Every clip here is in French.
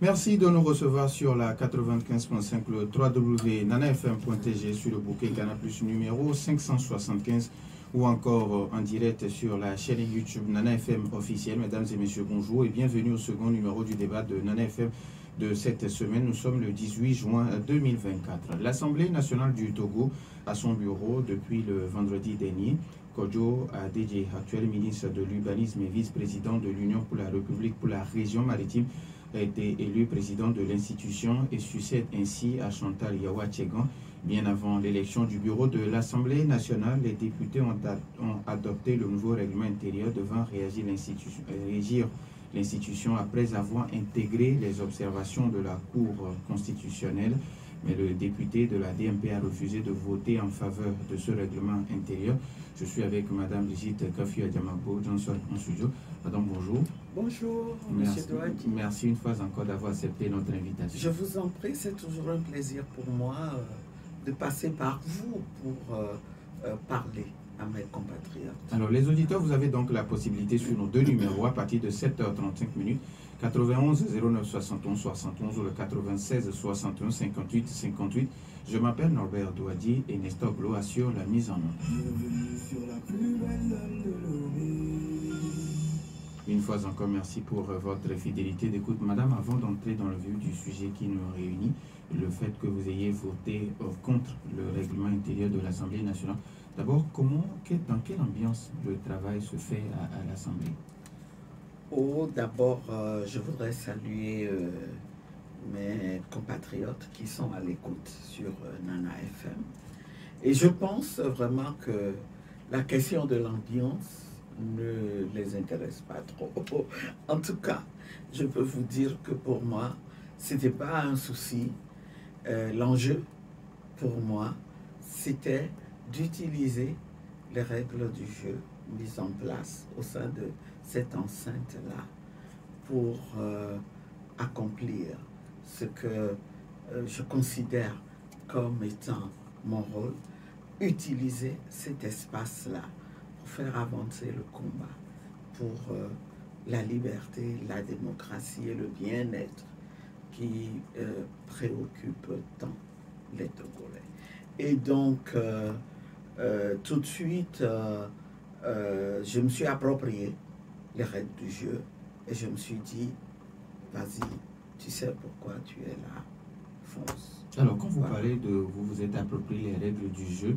Merci de nous recevoir sur la 95.5, le www.nanafm.tg sur le bouquet Ghana Plus numéro 575 ou encore en direct sur la chaîne YouTube Nana FM officielle. Mesdames et messieurs, bonjour et bienvenue au second numéro du débat de Nana FM de cette semaine. Nous sommes le 18 juin 2024. L'Assemblée nationale du Togo a son bureau depuis le vendredi dernier. Kodjo Adedje, actuel ministre de l'Urbanisme et vice-président de l'Union pour la République pour la région maritime, a été élu président de l'institution et succède ainsi à Chantal Yawa Tchegan. Bien avant l'élection du bureau de l'Assemblée nationale, les députés ont adopté le nouveau règlement intérieur devant régir l'institution après avoir intégré les observations de la Cour constitutionnelle. Mais le député de la DMP a refusé de voter en faveur de ce règlement intérieur. Je suis avec Madame Brigitte Kafiou-Adiamabo Johnson en studio. Madame, bonjour. Bonjour, Merci, Monsieur Douaki. merci une fois encore d'avoir accepté notre invitation. Je vous en prie, c'est toujours un plaisir pour moi de passer par vous pour parler à mes compatriotes. Alors, les auditeurs, vous avez donc la possibilité sur nos deux numéros à partir de 7h35 minutes, 91 09 71 71 ou le 96 61 58 58. Je m'appelle Norbert Douadi et Nestor Glo assure la mise en œuvre. Une fois encore, merci pour votre fidélité d'écoute. Madame, avant d'entrer dans le vif du sujet qui nous réunit, le fait que vous ayez voté contre le règlement intérieur de l'Assemblée nationale, d'abord, dans quelle ambiance le travail se fait à l'Assemblée? D'abord, je voudrais saluer mes compatriotes qui sont à l'écoute sur Nana FM. Et je pense vraiment que la question de l'ambiance ne les intéresse pas trop. En tout cas, je peux vous dire que pour moi, ce n'était pas un souci. L'enjeu, pour moi, c'était d'utiliser les règles du jeu mises en place au sein de cette enceinte-là pour accomplir ce que je considère comme étant mon rôle, utiliser cet espace-là pour faire avancer le combat pour la liberté, la démocratie et le bien-être qui préoccupe tant les Togolais. Et donc, tout de suite, je me suis approprié les règles du jeu et je me suis dit, vas-y, tu sais pourquoi tu es là, fonce. Alors, quand vous parlez de vous êtes approprié les règles du jeu,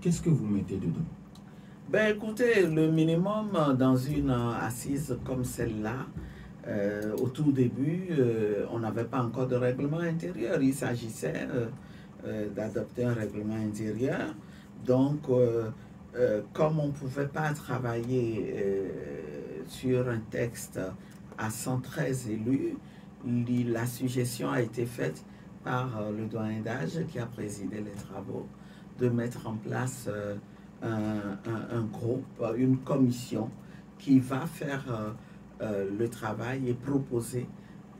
qu'est-ce que vous mettez dedans? Ben écoutez, le minimum dans une assise comme celle-là, au tout début, on n'avait pas encore de règlement intérieur. Il s'agissait d'adopter un règlement intérieur. Donc, comme on ne pouvait pas travailler sur un texte à 113 élus, la suggestion a été faite par le doyen d'âge qui a présidé les travaux de mettre en place un groupe, une commission qui va faire le travail et proposer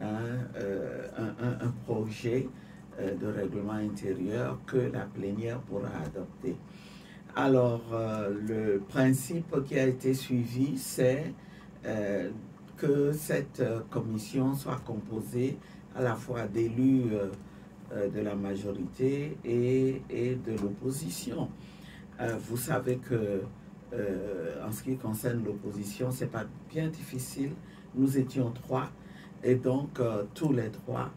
un projet de règlement intérieur que la plénière pourra adopter. Alors, le principe qui a été suivi, c'est que cette commission soit composée à la fois d'élus de la majorité et de l'opposition. Vous savez que en ce qui concerne l'opposition, c'est pas bien difficile. Nous étions 3 et donc tous les 3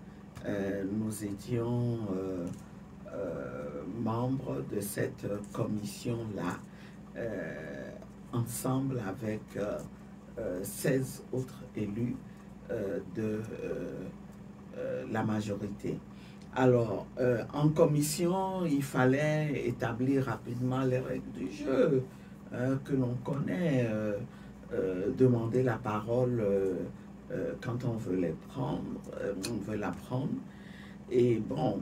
nous étions membres de cette commission-là, ensemble avec 16 autres élus de la majorité. Alors, en commission, il fallait établir rapidement les règles du jeu que l'on connaît, demander la parole quand on veut les prendre, on veut la prendre. Et bon,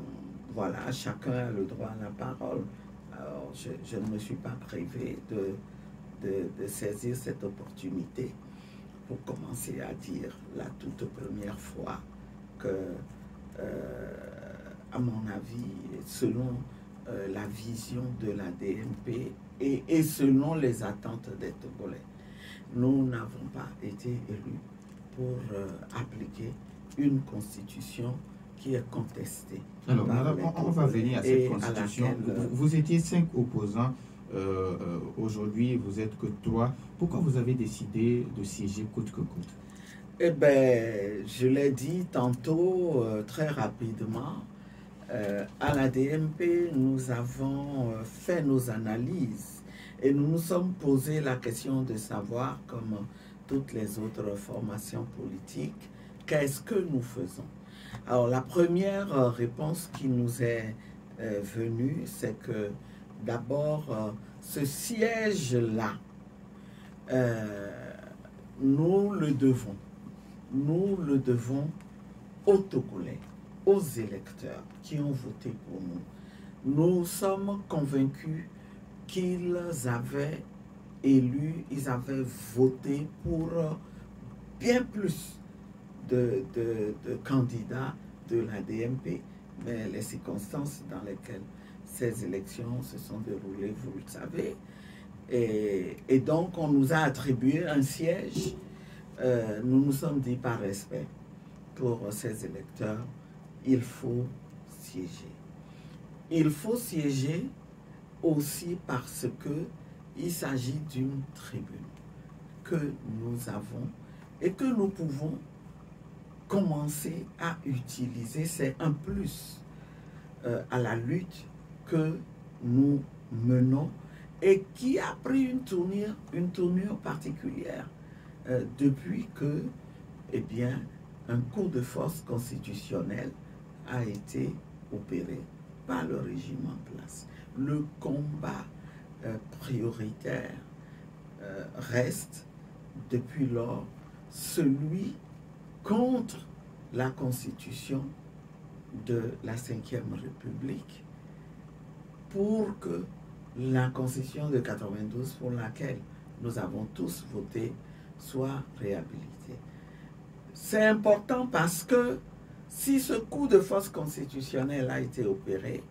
voilà, chacun a le droit à la parole. Alors, je ne me suis pas privé de saisir cette opportunité pour commencer à dire la toute première fois que, à mon avis, selon la vision de la DMP et selon les attentes des Togolais, nous n'avons pas été élus pour appliquer une constitution qui est contestée. Alors, madame, on va venir à cette constitution. Vous étiez 5 opposants. Aujourd'hui, vous êtes que 3. Pourquoi vous avez décidé de siéger coûte que coûte? Eh bien, je l'ai dit tantôt, très rapidement, à la DMP, nous avons fait nos analyses et nous nous sommes posé la question de savoir, comme toutes les autres formations politiques, qu'est-ce que nous faisons? Alors, la première réponse qui nous est venue, c'est que d'abord, ce siège-là, nous le devons aux Togolais, aux électeurs qui ont voté pour nous. Nous sommes convaincus qu'ils avaient élu, ils avaient voté pour bien plus de candidats de la DMP, mais les circonstances dans lesquelles ces élections se sont déroulées, vous le savez, et donc on nous a attribué un siège. Nous nous sommes dit par respect pour ces électeurs, il faut siéger. Il faut siéger aussi parce que il s'agit d'une tribune que nous avons et que nous pouvons commencer à utiliser. C'est un plus à la lutte que nous menons et qui a pris une tournure particulière depuis que, eh bien, un coup de force constitutionnel a été opéré par le régime en place. Le combat prioritaire reste depuis lors celui contre la constitution de la Ve République pour que la constitution de 92 pour laquelle nous avons tous voté soit réhabilitée. C'est important parce que si ce coup de force constitutionnel a été opéré,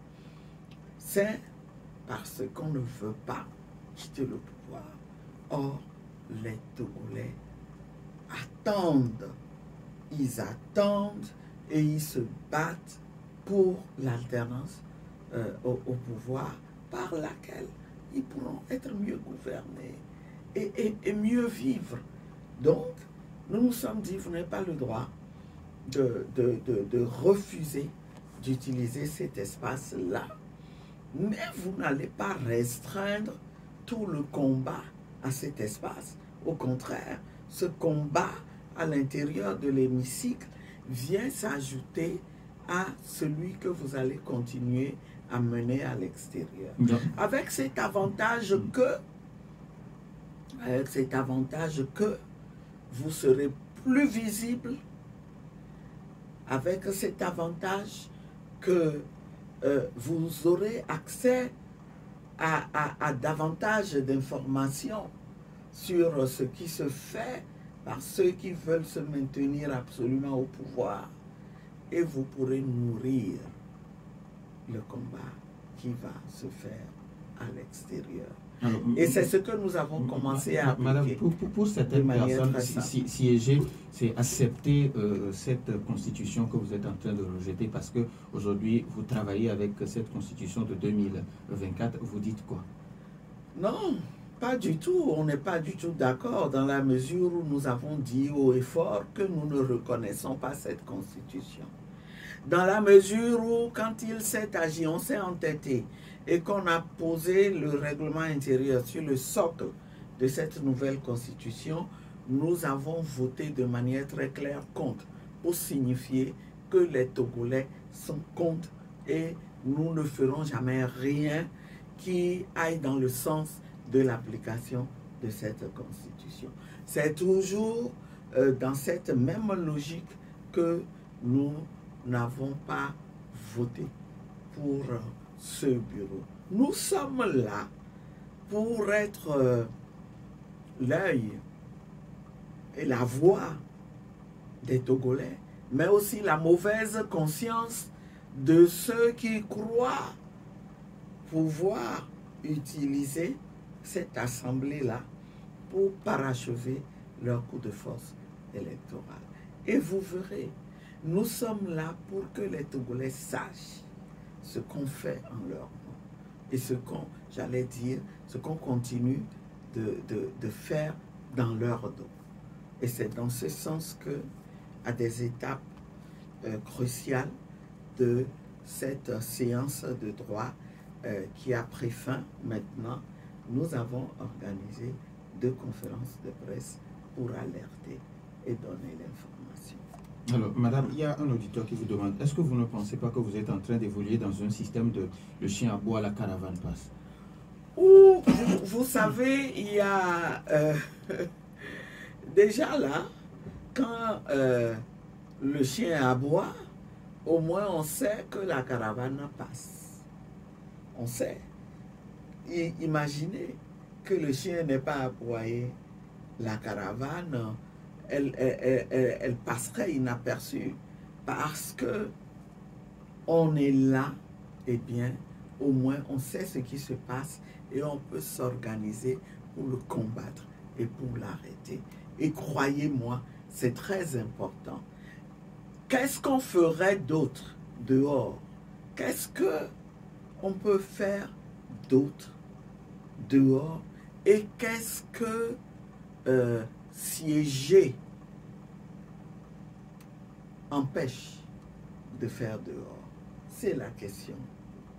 c'est parce qu'on ne veut pas quitter le pouvoir. Or, les Togolais attendent, ils attendent et ils se battent pour l'alternance au pouvoir par laquelle ils pourront être mieux gouvernés et mieux vivre. Donc, nous nous sommes dit, vous n'avez pas le droit de refuser d'utiliser cet espace-là, mais vous n'allez pas restreindre tout le combat à cet espace. Au contraire, ce combat à l'intérieur de l'hémicycle vient s'ajouter à celui que vous allez continuer à mener à l'extérieur. Avec cet avantage que vous serez plus visible, avec cet avantage que vous aurez accès à davantage d'informations sur ce qui se fait par ceux qui veulent se maintenir absolument au pouvoir, et vous pourrez nourrir le combat qui va se faire à l'extérieur. Et c'est ce que nous avons commencé à appliquer. Madame, pour certaines personnes, siéger, c'est accepter cette constitution que vous êtes en train de rejeter, parce qu'aujourd'hui, vous travaillez avec cette constitution de 2024. Vous dites quoi? Non, pas du tout. On n'est pas du tout d'accord, dans la mesure où nous avons dit haut et fort que nous ne reconnaissons pas cette constitution. Dans la mesure où, quand il s'est agi, on s'est entêté et qu'on a posé le règlement intérieur sur le socle de cette nouvelle constitution, nous avons voté de manière très claire contre, pour signifier que les Togolais sont contre et nous ne ferons jamais rien qui aille dans le sens de l'application de cette constitution. C'est toujours dans cette même logique que nous n'avons pas voté pour ce bureau. Nous sommes là pour être l'œil et la voix des Togolais, mais aussi la mauvaise conscience de ceux qui croient pouvoir utiliser cette assemblée-là pour parachever leur coup de force électoral. Et vous verrez, Nous sommes là pour que les Togolais sachent ce qu'on fait en leur nom et ce qu'on, j'allais dire, ce qu'on continue de faire dans leur dos. Et c'est dans ce sens que, à des étapes cruciales de cette séance de droit qui a pris fin maintenant, nous avons organisé 2 conférences de presse pour alerter et donner l'information. Alors, madame, il y a un auditeur qui vous demande, est-ce que vous ne pensez pas que vous êtes en train d'évoluer dans un système de le chien aboie, la caravane passe? Ou, vous savez, il y a déjà là, quand le chien aboie, au moins on sait que la caravane passe. On sait. Imaginez que le chien n'ait pas aboyé, la caravane, elle passerait inaperçue parce que on est là, eh bien, au moins on sait ce qui se passe et on peut s'organiser pour le combattre et pour l'arrêter. Et croyez-moi, c'est très important. Qu'est-ce qu'on ferait d'autre dehors? Qu'est-ce qu'on peut faire d'autre dehors? Et qu'est-ce que siéger empêche de faire dehors? C'est la question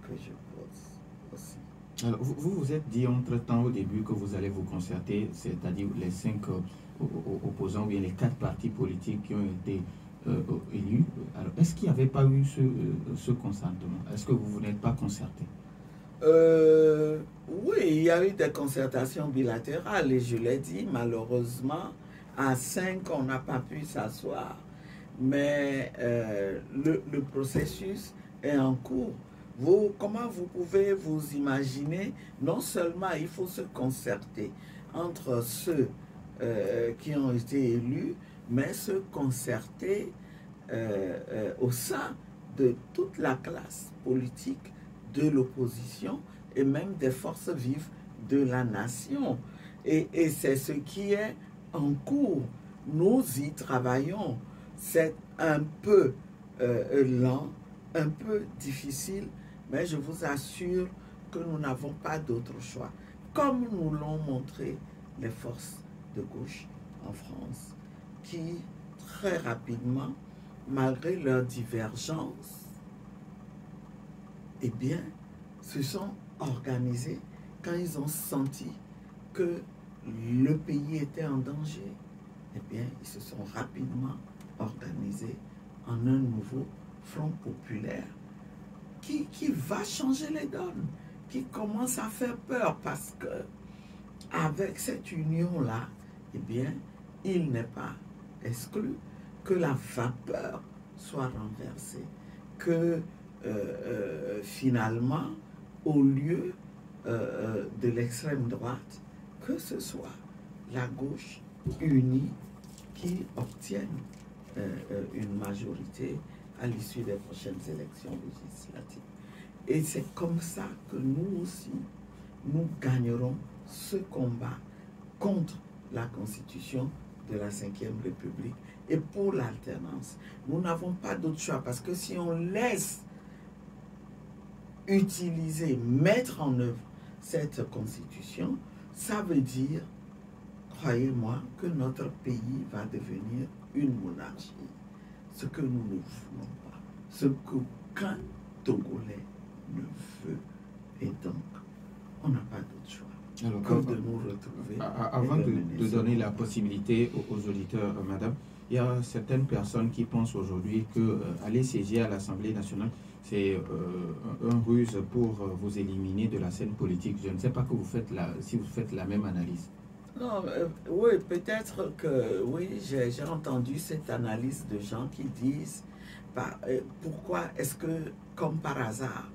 que je pose aussi. Alors, vous vous êtes dit entre-temps au début que vous allez vous concerter, c'est-à-dire les 5 opposants ou bien les 4 partis politiques qui ont été élus. Alors, est-ce qu'il n'y avait pas eu ce consentement? Est-ce que vous n'êtes pas concerté? Oui, il y a eu des concertations bilatérales et je l'ai dit, malheureusement, à 5, on n'a pas pu s'asseoir. Mais le processus est en cours. Comment vous pouvez vous imaginer, non seulement il faut se concerter entre ceux qui ont été élus, mais se concerter au sein de toute la classe politique, de l'opposition et même des forces vives de la nation. Et c'est ce qui est en cours. Nous y travaillons. C'est un peu lent, un peu difficile, mais je vous assure que nous n'avons pas d'autre choix. Comme nous l'ont montré les forces de gauche en France, qui très rapidement, malgré leurs divergences, eh bien, se sont organisés quand ils ont senti que le pays était en danger. Eh bien, ils se sont rapidement organisés en un nouveau front populaire qui va changer les donnes, qui commence à faire peur parce que avec cette union-là, eh bien, il n'est pas exclu que la vapeur soit renversée, que finalement, au lieu de l'extrême droite, que ce soit la gauche unie qui obtienne une majorité à l'issue des prochaines élections législatives. Et c'est comme ça que nous aussi, nous gagnerons ce combat contre la Constitution de la Ve République et pour l'alternance. Nous n'avons pas d'autre choix parce que si on laisse utiliser, mettre en œuvre cette Constitution, ça veut dire, croyez-moi, que notre pays va devenir une monarchie. Ce que nous ne voulons pas, ce qu'aucun Togolais ne veut. Et donc, on n'a pas d'autre choix. Alors, que de nous retrouver. Avant de donner la possibilité aux auditeurs, madame, il y a certaines personnes qui pensent aujourd'hui que aller siéger à l'Assemblée nationale, c'est un ruse pour vous éliminer de la scène politique. Je ne sais pas que vous faites si vous faites la même analyse. Non, oui, peut-être que oui, j'ai entendu cette analyse de gens qui disent pourquoi est-ce que, comme par hasard,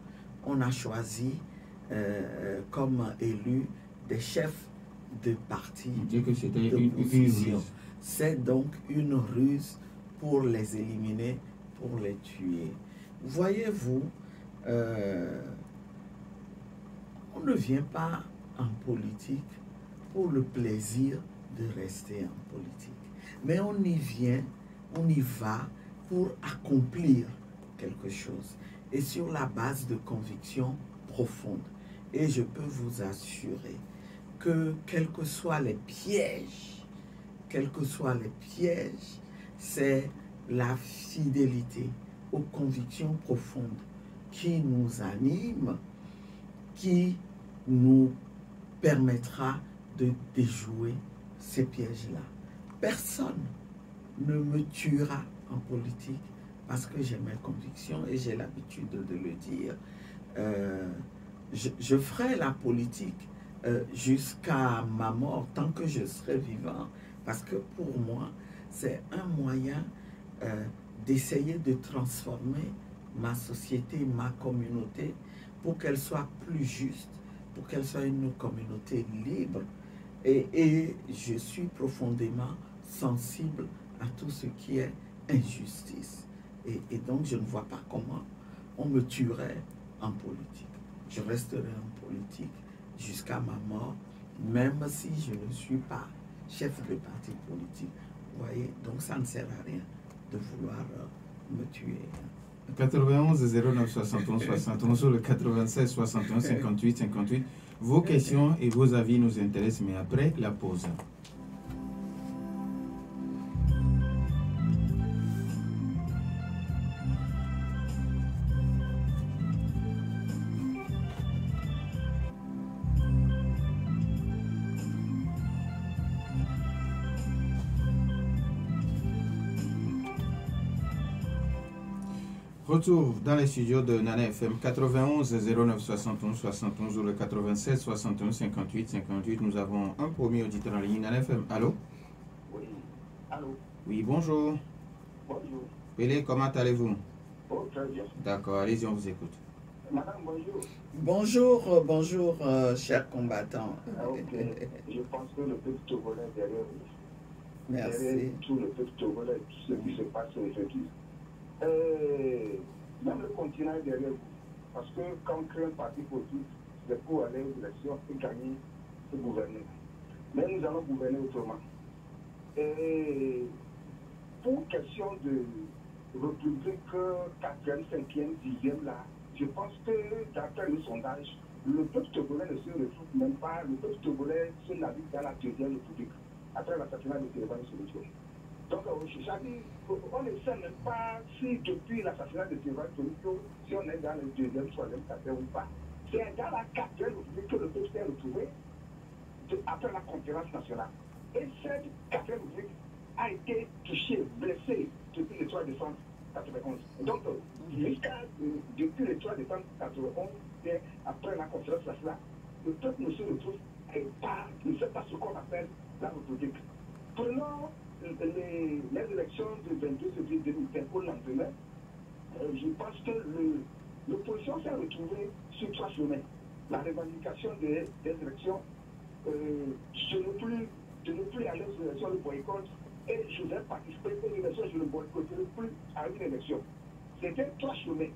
on a choisi comme élu des chefs de parti. Que c'était une ruse. C'est donc une ruse pour les éliminer, pour les tuer. Voyez-vous, on ne vient pas en politique pour le plaisir de rester en politique. Mais on y vient, on y va pour accomplir quelque chose et sur la base de convictions profondes. Et je peux vous assurer que quels que soient les pièges, c'est la fidélité aux convictions profondes qui nous anime, qui nous permettra de déjouer ces pièges-là. Personne ne me tuera en politique parce que j'ai mes convictions et j'ai l'habitude de le dire. Je ferai la politique jusqu'à ma mort, tant que je serai vivant, parce que pour moi, c'est un moyen d'essayer de transformer ma société, ma communauté, pour qu'elle soit plus juste, pour qu'elle soit une communauté libre. Et je suis profondément sensible à tout ce qui est injustice. Et donc, je ne vois pas comment on me tuerait en politique. Je resterai en politique jusqu'à ma mort, même si je ne suis pas chef de parti politique. Vous voyez, donc ça ne sert à rien de vouloir me tuer. 91 09 71 71 sur le 96 61 58 58. Vos questions et vos avis nous intéressent, mais après la pause. Retour dans les studios de Nana FM 91 09 71 71 ou le 96 61 58 58. Nous avons un premier auditeur en ligne. Nana FM, allô? Oui, allô? Oui, bonjour. Bonjour. Pélé, comment allez-vous? Oh, très bien. D'accord, allez-y, on vous écoute. Madame, bonjour. Bonjour, bonjour, chers combattants. Ok, je pense que le peuple togolais est derrière vous. Merci. Derrière tout le peuple togolais, tout ce qui se passe aujourd'hui. Même le continent est derrière vous. Parce que quand on crée un parti politique, c'est pour aller aux élections et gagner et gouverner. Mais nous allons gouverner autrement. Et pour question de République 4e, 5e, 10e, là, je pense que d'après le sondage, le peuple togolais ne se retrouve même pas, le peuple togolais se navigue dans la 2e République, après l'assassinat de Téléban Solution. Donc, on ne sait même pas si depuis l'assassinat de Téléban Solution, si on est dans le 2e, 3e, 4e ou pas. C'est dans la 4e République que le peuple s'est retrouvé après la conférence nationale. Et cette 4e République a été touchée, blessée depuis le 3 décembre 91. Donc, depuis le 3 décembre 91, et après la conférence nationale, le peuple ne se retrouve pas, ne sait pas ce qu'on appelle la République. Prenons les élections du 22 février 2020 au lendemain. Je pense que l'opposition s'est retrouvée sur 3 chemins. La revendication des élections, de ne plus aller aux élections, le boycott, et je vais participer aux élections, je ne boycotterai plus à une élection. C'était 3 chemins.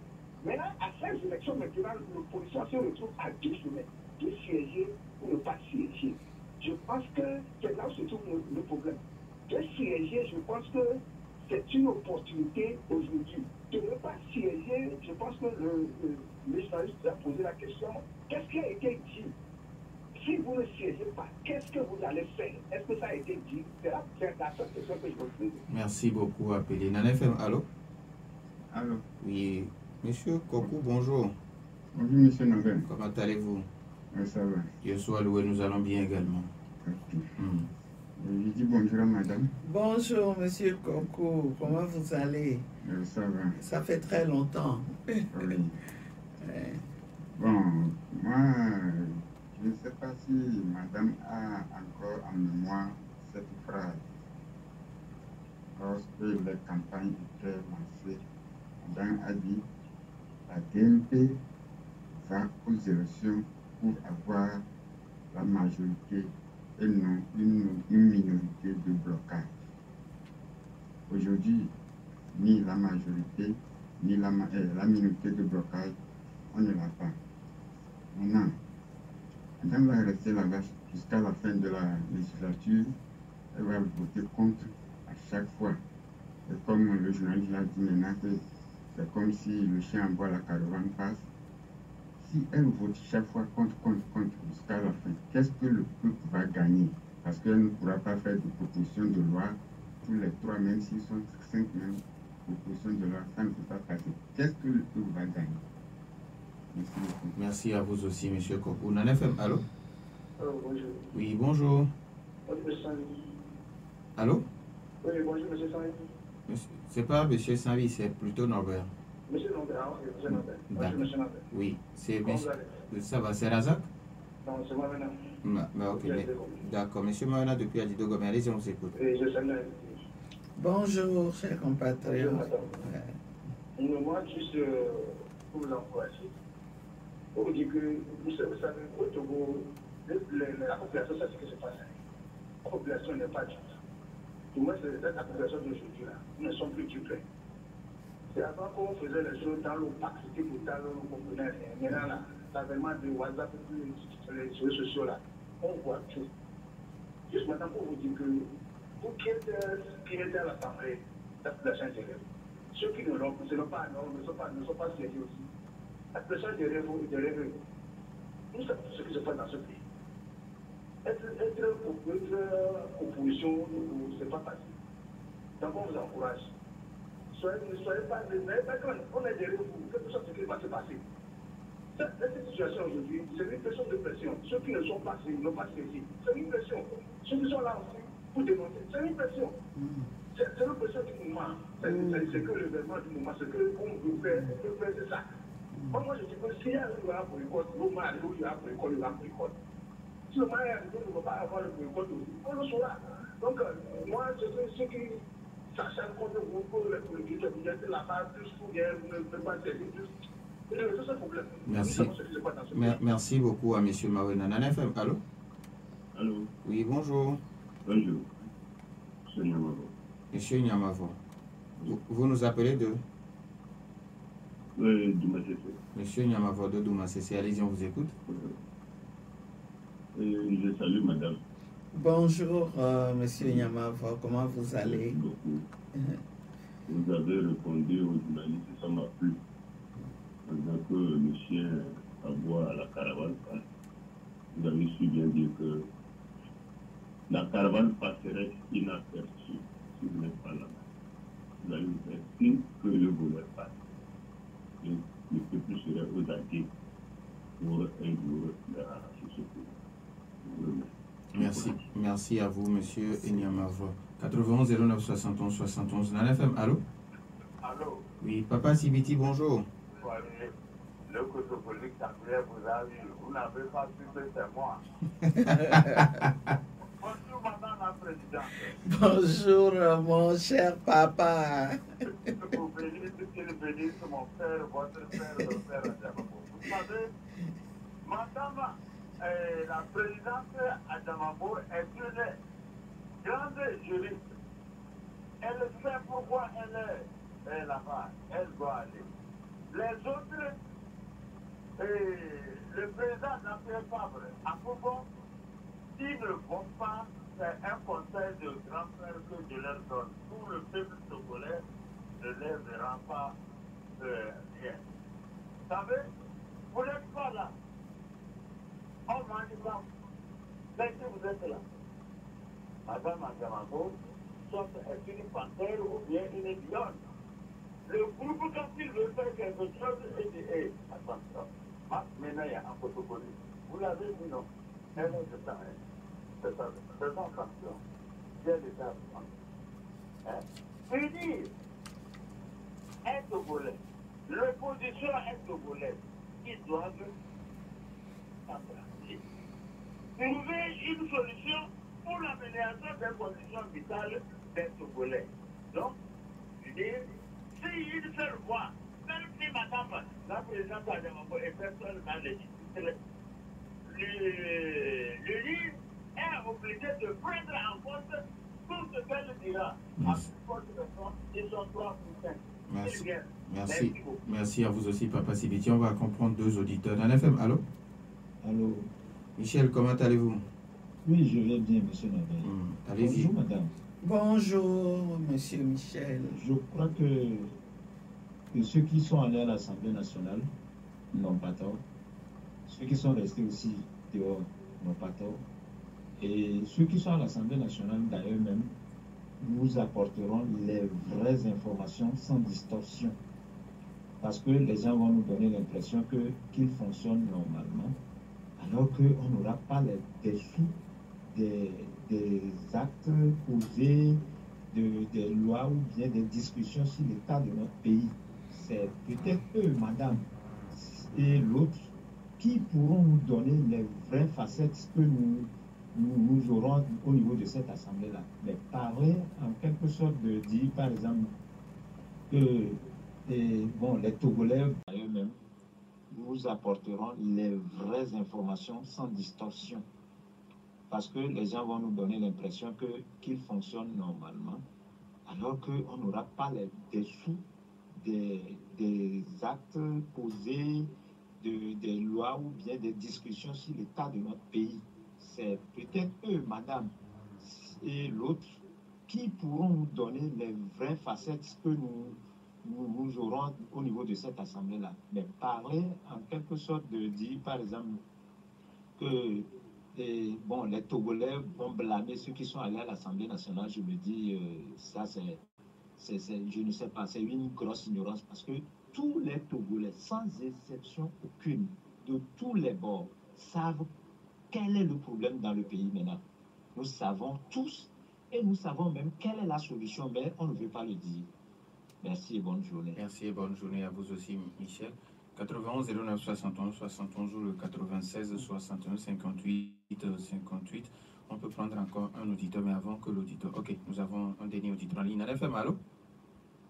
Maintenant, à ces élections, maintenant, l'opposition se retrouve à 2 chemins, de siéger ou ne pas siéger. Je pense que c'est là où se trouve le problème. De siéger, je pense que c'est une opportunité aujourd'hui. De ne pas siéger, je pense que le journaliste a posé la question, qu'est-ce qui a été dit? Si vous ne siégez pas, qu'est-ce que vous allez faire? Est-ce que ça a été dit? C'est la seule question que je vous pose. Merci beaucoup, Appelé. Nana FM, allô? Allô? Oui. Monsieur Kokou, bonjour. Bonjour, monsieur Nobel. Comment allez-vous? Oui, ça va. Dieu soit loué, nous allons bien également. Ok. Je dis bonjour à madame. Bonjour, monsieur Kokou. Comment vous allez? Ça va. Ça fait très longtemps. Oui. Ouais. Bon, moi, je ne sais pas si madame a encore en mémoire cette phrase. Lorsque les campagnes étaient lancées, madame a dit la DMP va aux élections pour avoir la majorité et non une minorité de blocage. Aujourd'hui, ni la majorité, ni la minorité de blocage, on ne l'a pas. Maintenant, madame va rester là-bas jusqu'à la fin de la législature, elle va voter contre à chaque fois. c'est comme le journaliste l'a dit maintenant, c'est comme si le chien en bois, la caravane passe. Si elle vote chaque fois contre jusqu'à la fin, qu'est-ce que le peuple va gagner? Parce qu'elle ne pourra pas faire de propositions de loi tous les 3, même s'ils sont 5 même propositions de loi, ça ne peut pas passer. Qu'est-ce que le peuple va gagner? Merci beaucoup. Merci à vous aussi, M. Kokou. Nana FM, allô? Bonjour. Oui, bonjour. Allô? Oui, bonjour, M. Sanvi. C'est pas M. Sanvi, c'est plutôt Norbert. M. Norbert, M. Norbert. Bonjour, M. Norbert. Oui, c'est Comment vous allez? ça va, c'est Razak? Non, c'est moi maintenant. Ok, d'accord. Monsieur Moana, depuis Adidogo, mais allez-y, on vous écoute. Et je salue. Bonjour, chers compatriotes. Moi, juste pour vous encourager, pour vous dire que vous savez, au Togo, la population, c'est ce qui se passe. La population n'est pas juste. Tout le monde, c'est la population d'aujourd'hui, là. Nous ne sommes plus du près. C'est avant qu'on faisait les choses dans l'opaque, c'était brutal, on ne comprenait rien. Maintenant, là, l'avènement de WhatsApp, les réseaux sociaux, là, on voit tout. Juste maintenant, pour vous dire que pour qui était à l'Assemblée, la population est derrière. Ceux qui ne l'ont pas, ne sont pas sérieux aussi. La population est derrière vous, derrière eux. Nous savons tout ce qui se passe dans ce pays. Être opposition, ce n'est pas facile. Donc on vous encourage. Soyez pas quand on est derrière vous, quelque chose qui va se passer. Cette situation aujourd'hui, c'est une question de pression. Ceux qui ne sont pas n'ont pas saisi. C'est une pression. Ceux qui sont là aussi, pour dénoncer, c'est une pression. C'est une pression du mouvement. C'est que le l'événement du mouvement, c'est que on veut faire, c'est ça. Moi, je dis que s'il y a un boycott, le moment où il y a un boycott, il y a un boycott. Si le moment où il ne va pas avoir le boycott, on le saura. Donc, moi, ceux qui s'acharnent contre vous, pour les politiques, vous êtes là-bas, plus ou bien, vous ne pouvez pas servir plus. C'est ce problème. Merci. Merci beaucoup à M. Mawena. Nana FM, allô? Allô? Oui, bonjour. Bonjour. Monsieur Nyamavo. Monsieur Nyamavo. Vous nous appelez de? Doumassé. Monsieur Nyamavo de Doumassé. Allez-y, on vous écoute. Je salue madame. Bonjour, monsieur Nyamavo. Comment vous allez? Merci beaucoup. Vous avez répondu aux journalistes, ça m'a plu. Pendant que le chien aboie à la caravane, vous avez su bien dire que la caravane passerait inaperçue si vous n'êtes pas là. Vous avez fait signe que le volet passe. Et le peuple serait aux aguets pour un jour l'arracher ce pays. Merci. Merci à vous, monsieur Enyamavo. 91 09 71 71. Nana FM, allô? Allô? Oui, Papa Sibiti, bonjour. Le cotopolique Samuel vous a vu. Vous n'avez pas su que c'est moi. Bonjour, madame la présidente. Bonjour, mon cher papa. Vous bénisse, qu'il bénisse mon père, votre père, le père Adamabo. Vous savez, madame la présidente Adamabo est une grande juriste. Elle sait pourquoi elle est là-bas. Elle doit aller. Les autres, le président Jean-Pierre Fabre, à Kobo, s'ils ne vont pas, c'est un conseil de grand frère que je leur donne. Tout le peuple togolais ne les verra pas rien. Vous savez, vous n'êtes pas là. On m'a dit ça. Dès que vous êtes là, Madame Adamabo, soit est une panthère ou bien une lionne. Le groupe, quand il veut faire quelque chose, il dit, hey, attention, maintenant il y a un protocole. Vous l'avez dit, non? Elle est de ça, c'est son fonction. J'ai déjà punir un Togolais, l'opposition est Togolais, ils doivent s'embrasser. Trouver une solution pour l'amélioration des conditions vitales des Togolais. Donc, je dis, si une seule voix, même si madame la présidente Adamabo est personne dans les districts, le livre est obligé de prendre en compte tout ce qu'elle dira. À plus forte raison, ils sont 3%. Merci. Merci à vous aussi, Papa Sibiti. On va comprendre deux auditeurs. Dans l'FM, allô? Allô? Michel, comment allez-vous? Oui, je vais bien, monsieur Nabel. Allez-y. Bonjour, madame. Bonjour, Monsieur Michel. Je crois que ceux qui sont allés à l'Assemblée nationale n'ont pas tort. Ceux qui sont restés aussi dehors n'ont pas tort. Et ceux qui sont à l'Assemblée nationale, d'ailleurs même, nous apporterons les vraies informations sans distorsion. Parce que les gens vont nous donner l'impression qu'ils fonctionnent normalement, alors qu'on n'aura pas les dessous des actes posés, des lois ou bien des discussions sur l'état de notre pays. C'est peut-être eux, madame, et l'autre, qui pourront nous donner les vraies facettes que nous aurons au niveau de cette assemblée-là. Mais parler en quelque sorte de dire, par exemple, que les Togolais eux-mêmes nous apporteront les vraies informations sans distorsion. Parce que les gens vont nous donner l'impression qu'ils fonctionnent normalement, alors qu'on n'aura pas les dessous des actes posés, des lois ou bien des discussions sur l'état de notre pays. C'est peut-être eux, madame, et l'autre, qui pourront nous donner les vraies facettes que nous aurons au niveau de cette assemblée-là. Mais parler en quelque sorte de dire, par exemple, que les Togolais vont blâmer ceux qui sont allés à l'Assemblée nationale, je me dis, ça je ne sais pas, c'est une grosse ignorance parce que tous les Togolais, sans exception aucune, de tous les bords, savent quel est le problème dans le pays maintenant. Nous savons tous et nous savons même quelle est la solution, mais on ne veut pas le dire. Merci et bonne journée. Merci et bonne journée à vous aussi, Michel. 91 09 71 71 ou le 96 61 58 58. On peut prendre encore un auditeur, mais avant que l'auditeur... Ok, nous avons un dernier auditeur en ligne. Nana FM, allô?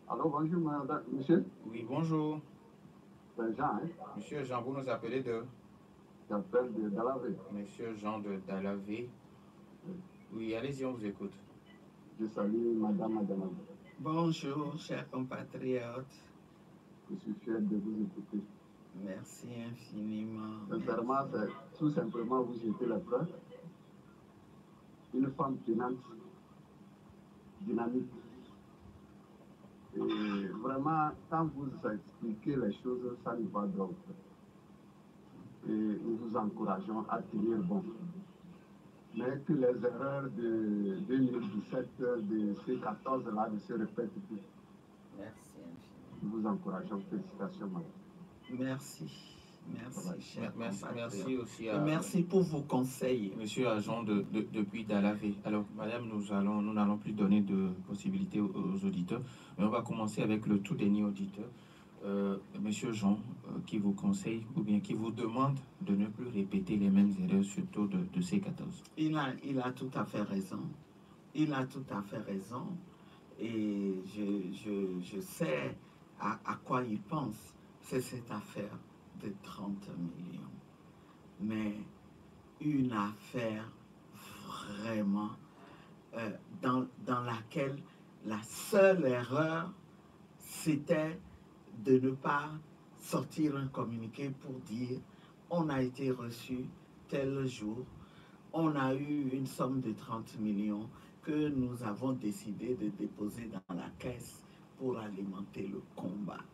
Allô, bonjour, madame, monsieur. Oui, bonjour. C'est Jean, hein? Monsieur Jean, vous nous appelez de... J'appelle de Dalavé. Monsieur Jean de Dalavé. Oui, allez-y, on vous écoute. Je salue madame Adama. Bonjour, chers compatriotes. Je suis fier de vous écouter. Merci infiniment. Sincèrement, c'est tout simplement vous jeter la preuve. Une femme tenante, dynamique. Et vraiment, quand vous expliquez les choses, ça nous va droit. Et nous vous encourageons à tenir bon. Mais que les erreurs de 2017, de ces 14-là ne se répètent plus. Merci infiniment. Nous vous encourageons. Félicitations, madame. Merci. Merci, cher merci aussi à... Et merci pour vos conseils. Monsieur Agent depuis Dalavé. Alors, madame, nous n'allons plus donner de possibilités aux auditeurs, mais on va commencer avec le tout dernier auditeur. Monsieur Jean, qui vous conseille ou bien qui vous demande de ne plus répéter les mêmes erreurs, surtout de C14. Il a tout à fait raison. Il a tout à fait raison. Et je sais à quoi il pense. C'est cette affaire de 30 millions. Mais une affaire vraiment dans laquelle la seule erreur, c'était de ne pas sortir un communiqué pour dire on a été reçu tel jour, on a eu une somme de 30 millions que nous avons décidé de déposer dans la caisse pour alimenter le combat.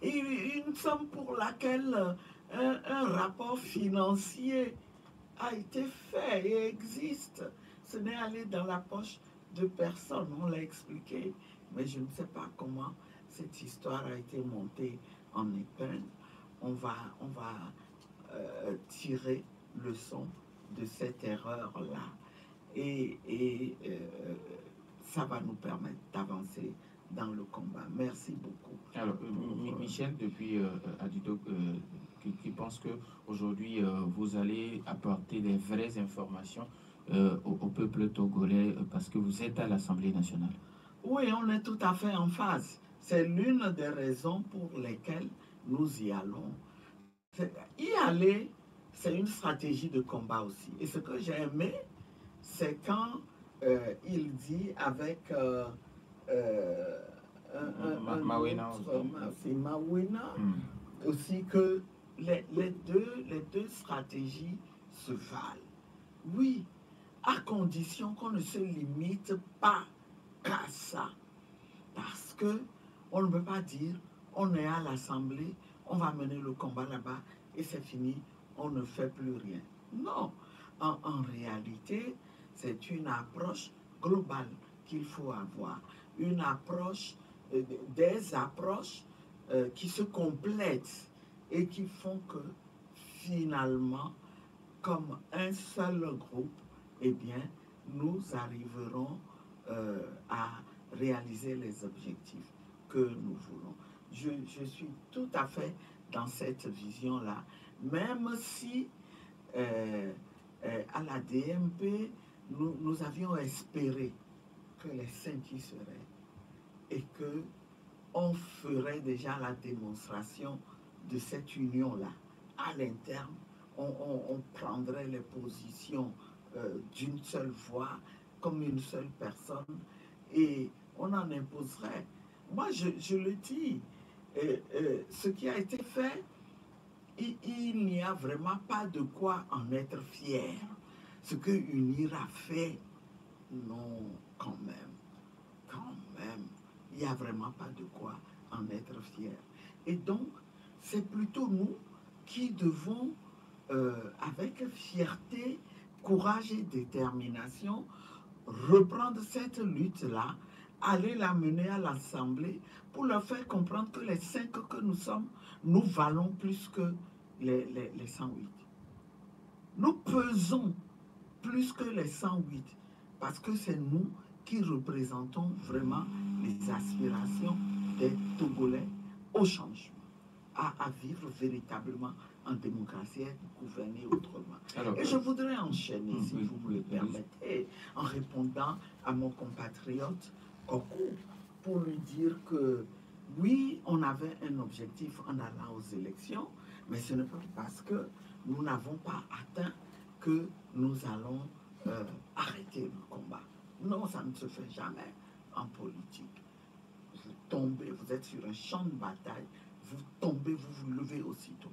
Et une somme pour laquelle un rapport financier a été fait et existe. Ce n'est allé dans la poche de personne, on l'a expliqué, mais je ne sais pas comment cette histoire a été montée en épingle. On va tirer leçon de cette erreur-là et ça va nous permettre d'avancer dans le combat. Merci beaucoup. Alors, Michel, depuis Adido, qui pense qu'aujourd'hui, vous allez apporter des vraies informations au peuple togolais parce que vous êtes à l'Assemblée nationale. Oui, on est tout à fait en phase. C'est l'une des raisons pour lesquelles nous y allons. Y aller, c'est une stratégie de combat aussi. Et ce que j'ai aimé, c'est quand il dit avec Mawena aussi que les deux stratégies se valent. Oui, à condition qu'on ne se limite pas casse ça. Parce que on ne peut pas dire, on est à l'Assemblée, on va mener le combat là-bas et c'est fini, on ne fait plus rien. Non, en réalité, c'est une approche globale qu'il faut avoir. Une approche, des approches qui se complètent et qui font que finalement, comme un seul groupe, eh bien, nous arriverons à réaliser les objectifs que nous voulons. Je suis tout à fait dans cette vision-là, même si à la DMP, nous avions espéré que les 5 y seraient et que on ferait déjà la démonstration de cette union-là. À l'interne, on prendrait les positions d'une seule voix, comme une seule personne, et on en imposerait. Moi, je le dis, ce qui a été fait, il n'y a vraiment pas de quoi en être fier. Ce que UNIR a fait, non, quand même, il n'y a vraiment pas de quoi en être fier. Et donc, c'est plutôt nous qui devons, avec fierté, courage et détermination, reprendre cette lutte-là, aller la mener à l'Assemblée pour leur faire comprendre que les 5 que nous sommes, nous valons plus que les 108. Nous pesons plus que les 108 parce que c'est nous qui représentons vraiment les aspirations des Togolais au changement, à vivre véritablement en démocratie et gouverner autrement. Alors, et je voudrais enchaîner, si vous me le permettez, en répondant à mon compatriote Koko, pour lui dire que oui, on avait un objectif en allant aux élections, mais ce n'est pas parce que nous n'avons pas atteint que nous allons arrêter le combat. Non, ça ne se fait jamais en politique. Vous tombez, vous êtes sur un champ de bataille, vous tombez, vous vous levez aussitôt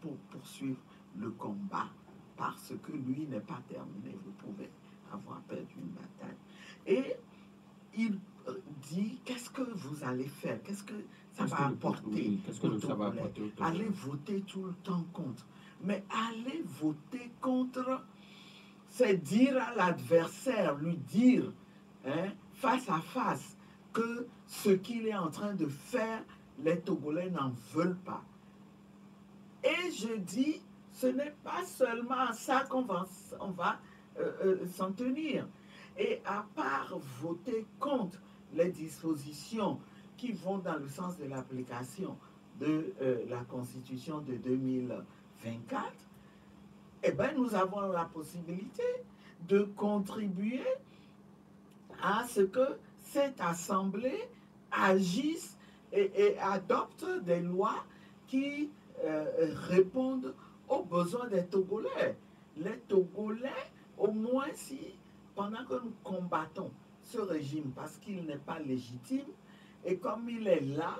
pour poursuivre le combat parce que lui n'est pas terminé. Vous pouvez avoir perdu une bataille. Et il dit, qu'est-ce que vous allez faire? Qu'est-ce que ça va apporter? Qu'est-ce que ça va apporter? Allez voter tout le temps contre. Mais aller voter contre, c'est dire à l'adversaire, lui dire, hein, face à face, que ce qu'il est en train de faire, les Togolais n'en veulent pas. Et je dis, ce n'est pas seulement à ça qu'on va s'en tenir. Et à part voter contre les dispositions qui vont dans le sens de l'application de la Constitution de 2024, eh bien, nous avons la possibilité de contribuer à ce que cette Assemblée agisse et adopte des lois qui répondent aux besoins des Togolais. Les Togolais, au moins si, pendant que nous combattons ce régime, parce qu'il n'est pas légitime, et comme il est là,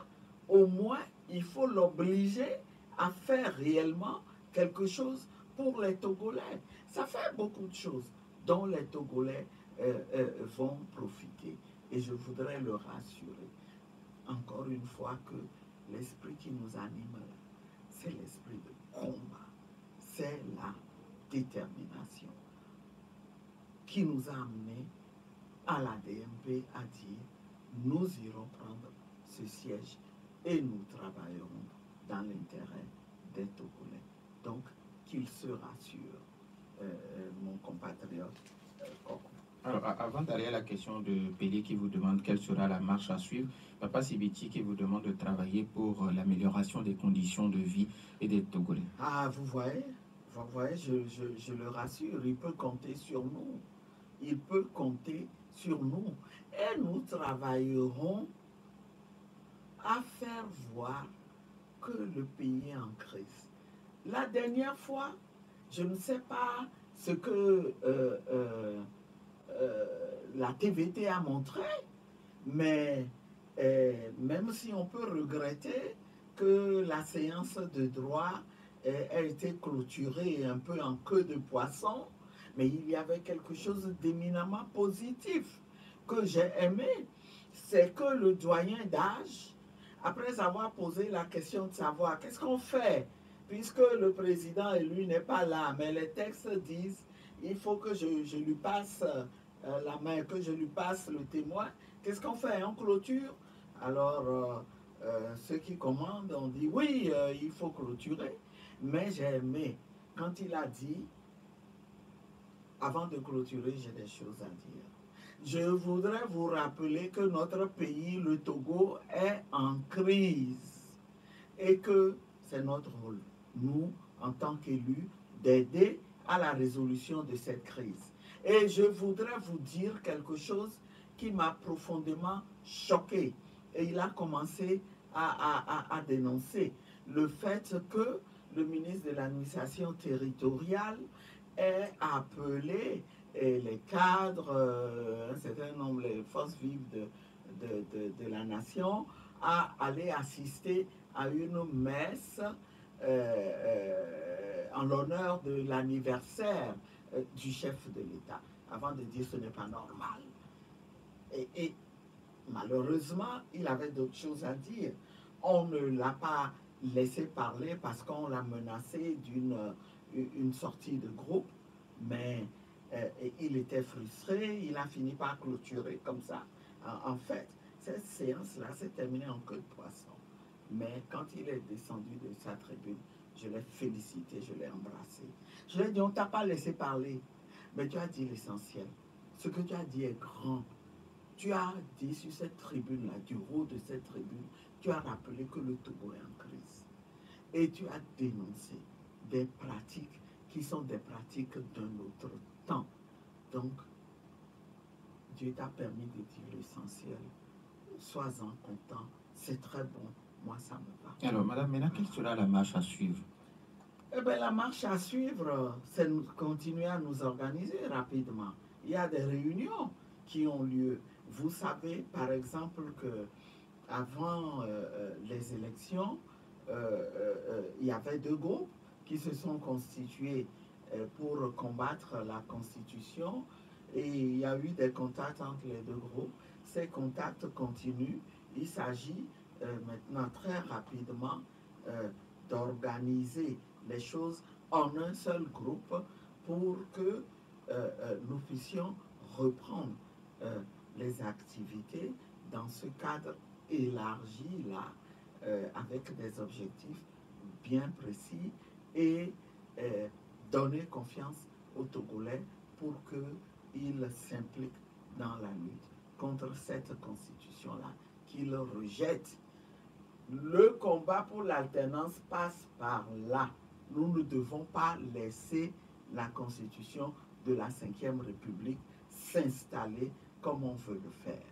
au moins, il faut l'obliger à faire réellement quelque chose pour les Togolais. Ça fait beaucoup de choses dont les Togolais vont profiter. Et je voudrais le rassurer, encore une fois, que l'esprit qui nous anime là, c'est l'esprit de combat. C'est la détermination qui nous a amenés à la DMP à dire, nous irons prendre ce siège et nous travaillerons dans l'intérêt des Togolais. Donc, qu'il se rassure, mon compatriote Koko. Alors, avant d'aller à la question de Pélé qui vous demande quelle sera la marche à suivre, Papa Sibiti qui vous demande de travailler pour l'amélioration des conditions de vie et des Togolais. Ah, vous voyez, je le rassure, il peut compter sur nous. Il peut compter sur nous. Et nous travaillerons à faire voir que le pays est en crise. La dernière fois, je ne sais pas ce que la TVT a montré, mais même si on peut regretter que la séance de droit ait été clôturée un peu en queue de poisson, mais il y avait quelque chose d'éminemment positif que j'ai aimé. c'est que le doyen d'âge, après avoir posé la question de savoir qu'est-ce qu'on fait, puisque le président élu n'est pas là, mais les textes disent il faut que je lui passe la main, que je lui passe le témoin, qu'est-ce qu'on fait? On clôture? Alors, ceux qui commandent ont dit oui, il faut clôturer, mais j'ai aimé quand il a dit avant de clôturer, j'ai des choses à dire. Je voudrais vous rappeler que notre pays, le Togo, est en crise et que c'est notre rôle, nous, en tant qu'élus, d'aider à la résolution de cette crise. Et je voudrais vous dire quelque chose qui m'a profondément choqué. Et il a commencé à dénoncer le fait que le ministre de l'administration territoriale ait appelé les cadres, un certain nombre, les forces vives de la nation, à aller assister à une messe en l'honneur de l'anniversaire du chef de l'État, avant de dire ce n'est pas normal. Et malheureusement, il avait d'autres choses à dire. On ne l'a pas laissé parler parce qu'on l'a menacé d'une sortie de groupe, mais il était frustré, il a fini par clôturer comme ça. En fait, cette séance-là s'est terminée en queue de poisson. Mais quand il est descendu de sa tribune, je l'ai félicité, je l'ai embrassé. Je lui ai dit, on ne t'a pas laissé parler, mais tu as dit l'essentiel. Ce que tu as dit est grand. Tu as dit sur cette tribune-là, du haut de cette tribune, tu as rappelé que le Togo est en crise. Et tu as dénoncé des pratiques qui sont des pratiques d'un autre temps. Donc, Dieu t'a permis de dire l'essentiel. Sois-en content, c'est très bon. Moi, ça me va. Alors, madame, maintenant, quelle sera la marche à suivre? Eh bien, la marche à suivre, c'est continuer à nous organiser rapidement. Il y a des réunions qui ont lieu. Vous savez, par exemple, que avant les élections, il y avait 2 groupes qui se sont constitués pour combattre la Constitution et il y a eu des contacts entre les 2 groupes. Ces contacts continuent. Il s'agit maintenant très rapidement d'organiser les choses en un seul groupe pour que nous puissions reprendre les activités dans ce cadre élargi là, avec des objectifs bien précis et donner confiance aux Togolais pour qu'ils s'impliquent dans la lutte contre cette constitution-là, qu'ils rejettent. Le combat pour l'alternance passe par là. Nous ne devons pas laisser la constitution de la 5e République s'installer comme on veut le faire.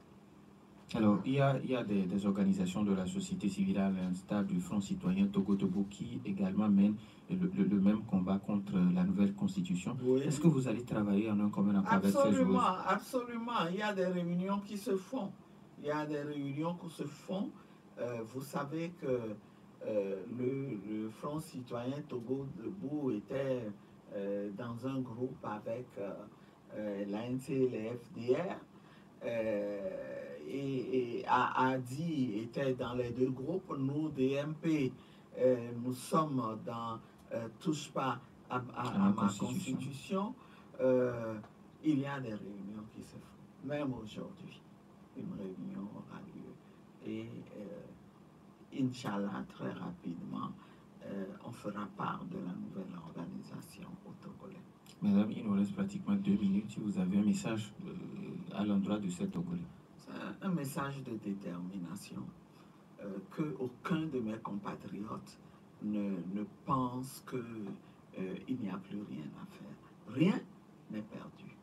Alors, il y a des organisations de la société civile à l'instar du Front citoyen Togo-Togo qui également mènent le même combat contre la nouvelle constitution. Oui. Est-ce que vous allez travailler en un commun accord avec ces joueurs? Absolument. Il y a des réunions qui se font. Vous savez que le Front citoyen Togo-Debout était dans un groupe avec l'ANC et les FDR. Et ADI était dans les 2 groupes. Nous, DMP, nous sommes dans Touche pas à ma constitution. Il y a des réunions qui se font. Même aujourd'hui, une réunion aura lieu. Et Inch'Allah, très rapidement, on fera part de la nouvelle organisation au Togolais. Madame, il nous reste pratiquement 2 minutes. Si vous avez un message à l'endroit de cet Togolais. C'est un message de détermination. Que aucun de mes compatriotes ne pense qu'il n'y a plus rien à faire. Rien n'est perdu.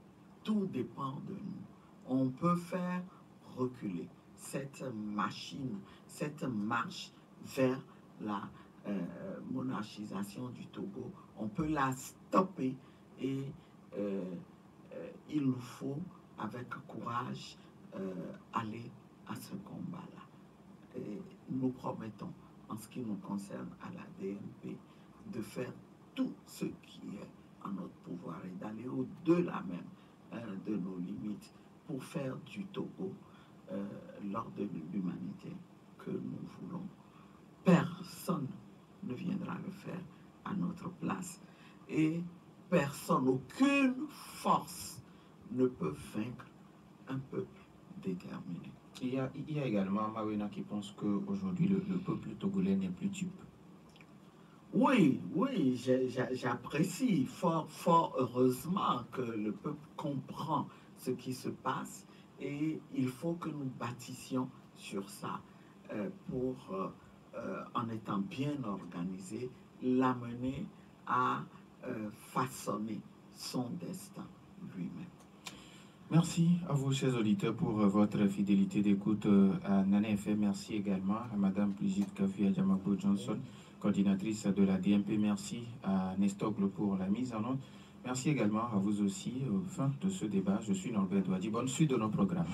Tout dépend de nous. On peut faire reculer cette machine, cette marche vers la monarchisation du Togo. On peut la stopper et il nous faut, avec courage, aller à ce combat-là. Et nous promettons, en ce qui nous concerne à la DMP, de faire tout ce qui est en notre pouvoir et d'aller au-delà même de nos limites pour faire du Togo l'ordre de l'humanité que nous voulons. Personne ne viendra le faire à notre place. Et personne, aucune force ne peut vaincre un peuple déterminé. Il y a également Mawena qui pense qu'aujourd'hui le peuple togolais n'est plus dupe. Oui, j'apprécie fort heureusement que le peuple comprend ce qui se passe et il faut que nous bâtissions sur ça pour, en étant bien organisé, l'amener à façonner son destin lui-même. Merci à vous, chers auditeurs, pour votre fidélité d'écoute à Nana FM. Merci également à Madame Brigitte Kafia Jamabo Johnson, coordinatrice de la DMP. Merci à Nestogle pour la mise en ordre. Merci également à vous aussi. Fin de ce débat, je suis Norbert Douadi. Bonne suite de nos programmes.